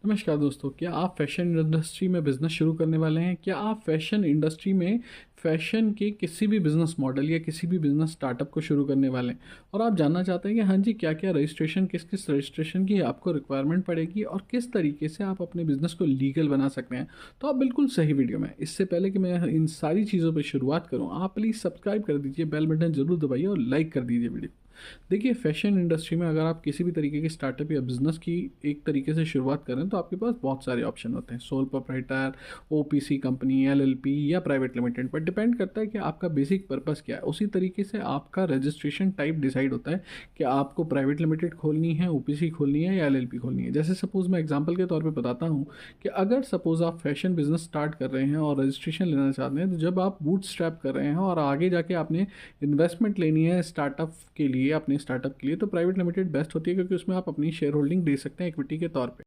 नमस्कार दोस्तों, क्या आप फैशन इंडस्ट्री में बिज़नेस शुरू करने वाले हैं? क्या आप फैशन इंडस्ट्री में फैशन के किसी भी बिज़नेस मॉडल या किसी भी बिज़नेस स्टार्टअप को शुरू करने वाले हैं? और आप जानना चाहते हैं कि हाँ जी, क्या-क्या रजिस्ट्रेशन किस-किस रजिस्ट्रेशन की आपको रिक्वायरमेंट पड़ेगी और किस तरीके से आप अपने बिज़नेस को लीगल बना सकते हैं? तो आप बिल्कुल सही वीडियो में। इससे पहले कि मैं इन सारी चीज़ों पे शुरुआत करूँ, आप प्लीज़ सब्सक्राइब कर दीजिए, बेल बटन ज़रूर दबाइए और लाइक कर दीजिए वीडियो। देखिए, फैशन इंडस्ट्री में अगर आप किसी भी तरीके की स्टार्टअप या बिज़नेस की एक तरीके से शुरुआत करें तो आपके पास बहुत सारे ऑप्शन होते हैं। Sole proprietor, OPC company, LLP या प्राइवेट लिमिटेड पर डिपेंड करता है कि आपका बेसिक पर्पस क्या है। उसी तरीके से आपका रजिस्ट्रेशन टाइप डिसाइड होता है कि आपको प्राइवेट लिमिटेड खोलनी है, ओपीसी खोलनी है या एलएलपी खोलनी है। जैसे सपोज़ मैं एग्जांपल के तौर पे बताता हूँ कि अगर सपोज़ आप फैशन बिज़नेस स्टार्ट कर रहे हैं और रजिस्ट्रेशन लेना चाहते हैं, तो जब आप बूटस्ट्रैप कर रहे हैं और आगे जाके आपने इन्वेस्टमेंट लेनी है स्टार्टअप के लिए, अपने स्टार्टअप के लिए, तो प्राइवेट लिमिटेड बेस्ट होती है क्योंकि उसमें आप अपनी शेयर होल्डिंग दे सकते हैं इक्विटी के तौर पे।